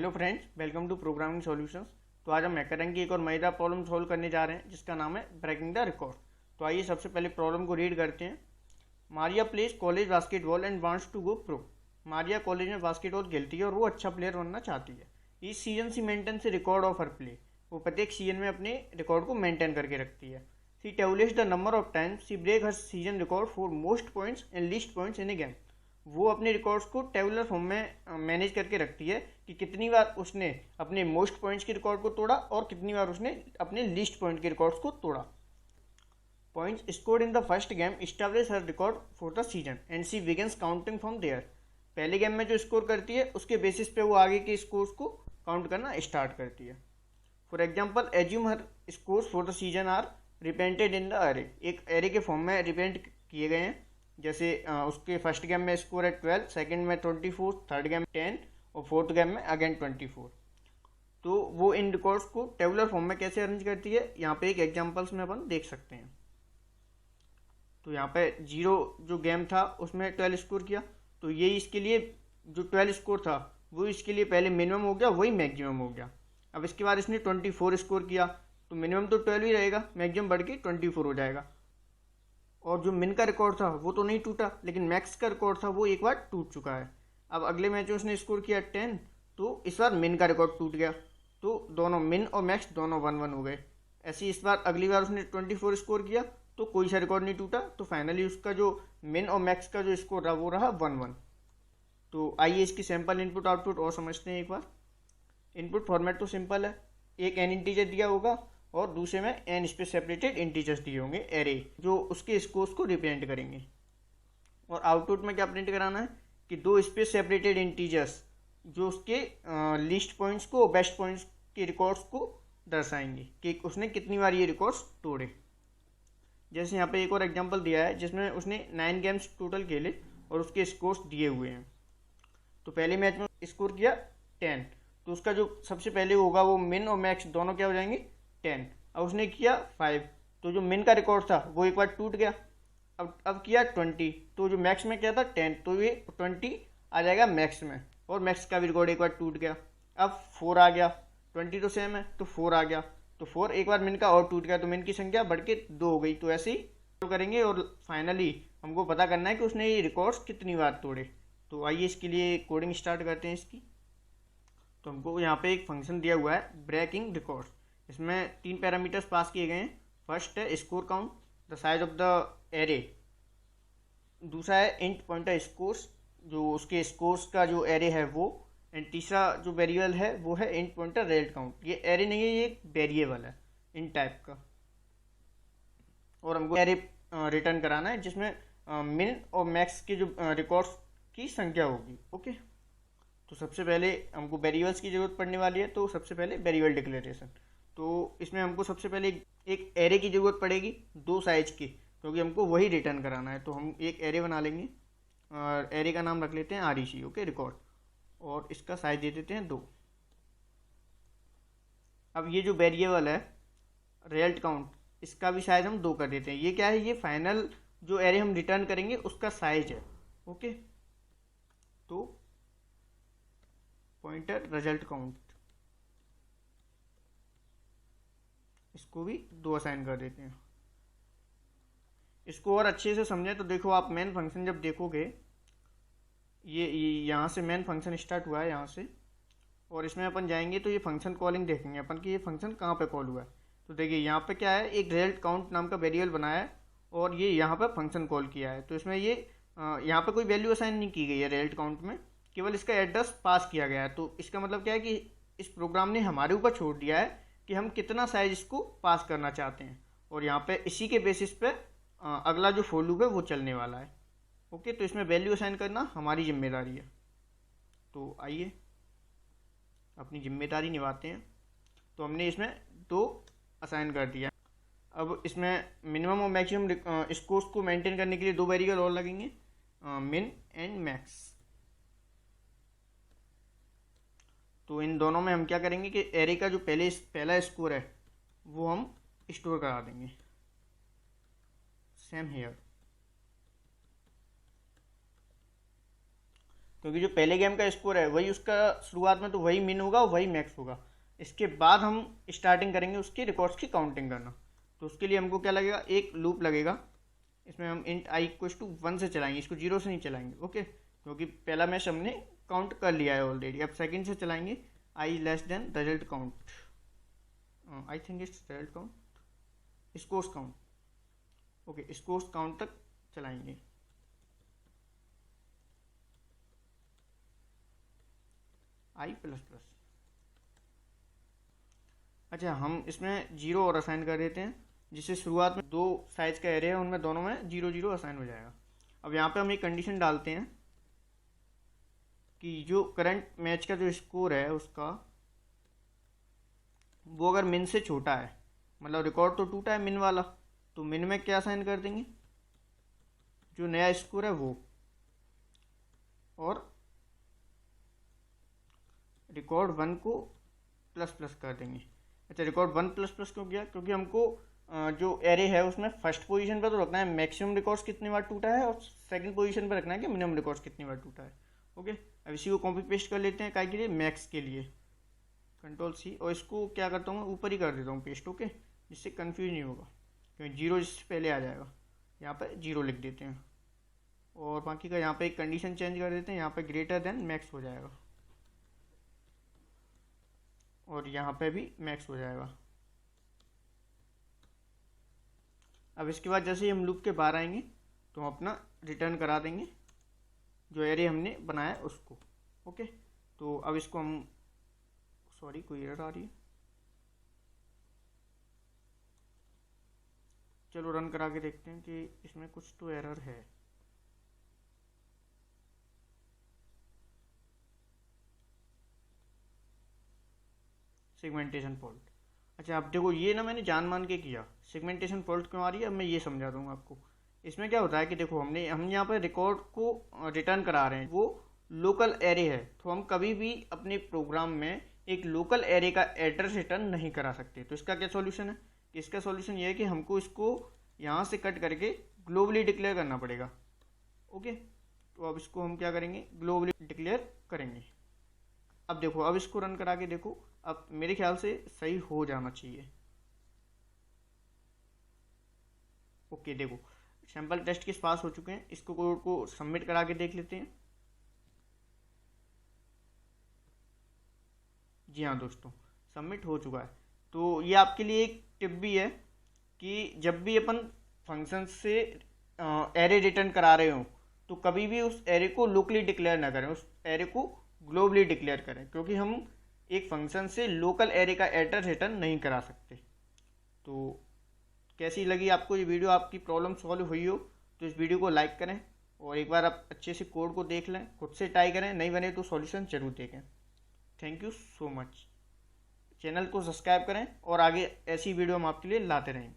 Hello friends, welcome to programming solutions. तो आज हम हैकररैंक की एक और मज़ेदार प्रॉब्लम सोल्व करने जा रहे हैं जिसका नाम है ब्रेकिंग द रिकॉर्ड। तो आइए सबसे पहले प्रॉब्लम को रीड करते हैं। Maria plays college basketball and wants to go pro. Maria college में बास्केटबॉल खेलती है और वो अच्छा प्लेयर बनना चाहती है। इस सीजन सी मेंटेन से रिकॉर्ड ऑफ हर प्ले। वो प्रत्येक सीजन में अपने रिकॉर्ड को मेंटेन करके रखती है। She tabulates the number of times she break her season record for most points and least points in a game. वो अपने रिकॉर्ड्स को टेबुलर फॉर्म में मैनेज करके रखती है कि कितनी बार उसने अपने मोस्ट पॉइंट्स के रिकॉर्ड को तोड़ा और कितनी बार उसने अपने लीस्ट पॉइंट के रिकॉर्ड्स को तोड़ा। Points scored in the first game establish her record for the season and she begins counting from there. पहले गेम में जो स्कोर करती है उसके बेसिस पे वो आगे के स्कोर्स को काउंट करना स्टार्ट करती है। For example, assume her scores for the season are repented in the array. एक एरे के फॉर्म में रिपेंट किए गए हैं। जैसे उसके फर्स्ट गेम में स्कोर है 12, सेकंड में 24, थर्ड गेम में 10 और फोर्थ गेम में अगेन 24। तो वो इन रिकॉर्ड्स को टेबुलर फॉर्म में कैसे अरेंज करती है, यहाँ पे एक एग्जांपल्स में अपन देख सकते हैं। तो यहाँ पे 0 जो गेम था उसमें 12 स्कोर किया, तो ये इसके लिए जो 12 स्कोर था वो इसके लिए पहले मिनिमम हो गया, वही मैक्सिमम हो गया। अब इसके बाद इसने 24 स्कोर किया, तो मिनिमम तो 12 ही रहेगा, मैक्सिमम बढ़ के 24 हो जाएगा। और जो मिन का रिकॉर्ड था वो तो नहीं टूटा, लेकिन मैक्स का रिकॉर्ड था वो एक बार टूट चुका है। अब अगले मैच में उसने स्कोर किया 10, तो इस बार मिन का रिकॉर्ड टूट गया, तो दोनों मिन और मैक्स दोनों 1-1 हो गए। ऐसे इस बार अगली बार उसने 24 स्कोर किया तो कोई सा रिकॉर्ड नहीं टूटा, तो फाइनली उसका जो मिन और मैक्स का जो स्कोर रहा वो रहा 1-1। तो आइए इसकी सैम्पल इनपुट आउटपुट और समझते हैं एक बार। इनपुट फॉर्मेट तो सिंपल है, एक एन इंटीजर दिया होगा और दूसरे में एन स्पेस सेपरेटेड इंटीजर्स दिए होंगे एरे, जो उसके स्कोर्स को रिप्रेजेंट करेंगे। और आउटपुट में क्या प्रिंट कराना है कि 2 स्पेस सेपरेटेड इंटीजर्स जो उसके लिस्ट पॉइंट्स को बेस्ट पॉइंट्स के रिकॉर्ड्स को दर्शाएंगे कि उसने कितनी बार ये रिकॉर्ड्स तोड़े। जैसे यहाँ पे एक और एग्जांपल दिया है जिसमें उसने 9 गेम्स टोटल खेले और उसके स्कोर्स दिए हुए हैं। तो पहले मैच में स्कोर किया 10, तो उसका जो सबसे पहले होगा वो मिन और मैक्स दोनों क्या हो जाएंगे 10। अब उसने किया 5, तो जो मिन का रिकॉर्ड था वो एक बार टूट गया। अब किया 20, तो जो मैक्स में क्या था 10, तो ये 20 आ जाएगा मैक्स में, और मैक्स का भी रिकॉर्ड एक बार टूट गया। अब 4 आ गया, 20 तो सेम है तो 4 आ गया, तो 4 एक बार मिन का और टूट गया, तो मिन की संख्या बढ़ के 2 हो गई। तो ऐसे ही करेंगे और फाइनली हमको पता करना है कि उसने ये रिकॉर्ड्स कितनी बार तोड़े। तो आइए इसके लिए कोडिंग स्टार्ट करते हैं इसकी। तो हमको यहाँ पे एक फंक्शन दिया हुआ है ब्रेकिंग रिकॉर्ड्स। इसमें 3 पैरामीटर्स पास किए गए हैं। फर्स्ट है score count, the size of the array. दूसरा है इंट पॉइंटर स्कोर्स, जो उसके स्कोर्स का जो एरे है वो। एंड तीसरा जो वेरिएबल है वो है इंट पॉइंटर रिजल्ट काउंट। ये एरे नहीं है, ये एक वेरिएबल है इन टाइप का। और हमको एरे रिटर्न कराना है जिसमें मिन और मैक्स के जो रिकॉर्ड्स की संख्या होगी। ओके, तो सबसे पहले हमको वेरिएबल्स की ज़रूरत पड़ने वाली है, तो सबसे पहले वेरिएबल डिक्लेरेशन। तो इसमें हमको सबसे पहले एक एरे की ज़रूरत पड़ेगी 2 साइज की, क्योंकि हमको वही रिटर्न कराना है। तो हम एक एरे बना लेंगे और एरे का नाम रख लेते हैं REC, ओके, रिकॉर्ड, और इसका साइज दे देते हैं 2। अब ये जो वेरिएबल है रिजल्ट काउंट, इसका भी साइज हम 2 कर देते हैं। ये क्या है, ये फाइनल जो एरे हम रिटर्न करेंगे उसका साइज है। ओके, तो पॉइंटर रिजल्ट काउंट, इसको भी 2 असाइन कर देते हैं। इसको और अच्छे से समझें तो देखो, आप मेन फंक्शन जब देखोगे, ये यहाँ से मेन फंक्शन स्टार्ट हुआ है यहाँ से, और इसमें अपन जाएंगे तो ये फंक्शन कॉलिंग देखेंगे अपन कि ये फंक्शन कहाँ पे कॉल हुआ है। तो देखिए यहाँ पे क्या है, एक रिजल्ट काउंट नाम का वेरिएबल बनाया है और ये यहाँ पर फंक्शन कॉल किया है। तो इसमें ये यहाँ पे कोई वैल्यू असाइन नहीं की गई है रिजल्ट काउंट में, केवल इसका एड्रेस पास किया गया है। तो इसका मतलब क्या है कि इस प्रोग्राम ने हमारे ऊपर छोड़ दिया है कि हम कितना साइज इसको पास करना चाहते हैं, और यहाँ पे इसी के बेसिस पे अगला जो फॉर लूप है वो चलने वाला है। ओके, तो इसमें वैल्यू असाइन करना हमारी जिम्मेदारी है। तो आइए अपनी जिम्मेदारी निभाते हैं। तो हमने इसमें 2 असाइन कर दिया। अब इसमें मिनिमम और मैक्सिमम स्कोर्स को मेंटेन करने के लिए 2 वेरिएबल और लगेंगे, मिन एंड मैक्स। तो इन दोनों में हम क्या करेंगे कि एरे का जो पहला स्कोर है वो हम स्टोर करा देंगे। Same here. क्योंकि जो पहले गेम का स्कोर है वही उसका शुरुआत में तो वही मिन होगा, वही मैक्स होगा। इसके बाद हम स्टार्टिंग करेंगे उसके रिकॉर्ड्स की काउंटिंग करना। तो उसके लिए हमको क्या लगेगा, एक लूप लगेगा। इसमें हम इंट आई इक्वल्स टू 1 से चलाएंगे, इसको 0 से नहीं चलाएंगे, ओके, क्योंकि पहला मैच हमने काउंट कर लिया है ऑलरेडी। अब सेकंड से चलाएंगे I less then result count, I think it's result count, scores count, okay, scores count तक चलाएंगे। आई प्लस प्लस, अच्छा हम इसमें 0 और असाइन कर देते हैं, जिससे शुरुआत में 2 साइज का एरे है उनमें दोनों में 0 0 असाइन हो जाएगा। अब यहाँ पे हम एक कंडीशन डालते हैं कि जो करंट मैच का जो स्कोर है उसका वो अगर मिन से छोटा है, मतलब रिकॉर्ड तो टूटा है मिन वाला, तो मिन में क्या असाइन कर देंगे, जो नया स्कोर है वो, और रिकॉर्ड 1 को प्लस प्लस कर देंगे। अच्छा, रिकॉर्ड 1 प्लस प्लस क्यों किया, क्योंकि हमको जो एरे है उसमें फर्स्ट पोजीशन पर तो रखना है मैक्सिमम रिकॉर्ड्स कितनी बार टूटा है, और सेकंड पोजीशन पर रखना है कि मिनिमम रिकॉर्ड्स कितनी बार टूटा है, ओके। अब इसी को कॉपी पेस्ट कर लेते हैं, काय के लिए, मैक्स के लिए, कंट्रोल सी, और इसको क्या करता हूँ ऊपर ही कर देता हूँ पेस्ट, ओके, जिससे कन्फ्यूज नहीं होगा, क्योंकि 0 जिससे पहले आ जाएगा। यहाँ पर 0 लिख देते हैं, और बाकी का यहाँ पे एक कंडीशन चेंज कर देते हैं, यहाँ पे ग्रेटर देन मैक्स हो जाएगा, और यहाँ पे भी मैक्स हो जाएगा। अब इसके बाद जैसे ही हम लूप के बाहर आएंगे तो हम अपना रिटर्न करा देंगे जो एरे हमने बनाया उसको, ओके। तो अब इसको हम, सॉरी कोई एरर आ रही है, चलो रन करा के देखते हैं कि इसमें कुछ तो एरर है। सेगमेंटेशन फॉल्ट, अच्छा अब देखो ये ना मैंने जान मान के किया, सेगमेंटेशन फॉल्ट क्यों आ रही है अब मैं ये समझा दूंगा आपको। इसमें क्या होता है कि देखो हम यहाँ पर रिकॉर्ड को रिटर्न करा रहे हैं, वो लोकल एरे है, तो हम कभी भी अपने प्रोग्राम में एक लोकल एरे का एड्रेस रिटर्न नहीं करा सकते। तो इसका क्या सॉल्यूशन है, इसका सॉल्यूशन ये है कि हमको इसको यहाँ से कट करके ग्लोबली डिक्लेयर करना पड़ेगा, ओके। तो अब इसको हम क्या करेंगे, ग्लोबली डिक्लेयर करेंगे। अब देखो, अब इसको रन करा के देखो, अब मेरे ख्याल से सही हो जाना चाहिए, ओके। देखो सैंपल टेस्ट के पास हो चुके हैं, इसको कोड को सबमिट करा के देख लेते हैं। जी हाँ दोस्तों, सबमिट हो चुका है। तो ये आपके लिए एक टिप भी है कि जब भी अपन फंक्शन से एरे रिटर्न करा रहे हो तो कभी भी उस एरे को लोकली डिक्लेयर ना करें, उस एरे को ग्लोबली डिक्लेयर करें, क्योंकि हम एक फंक्शन से लोकल एरे का एड्रेस रिटर्न नहीं करा सकते। तो कैसी लगी आपको ये वीडियो, आपकी प्रॉब्लम सॉल्व हुई हो तो इस वीडियो को लाइक करें, और एक बार आप अच्छे से कोड को देख लें, खुद से ट्राई करें, नहीं बने तो सॉल्यूशन जरूर देखें। Thank you so much. Channel को सब्सक्राइब करें और आगे ऐसी वीडियो हम आपके लिए लाते रहेंगे।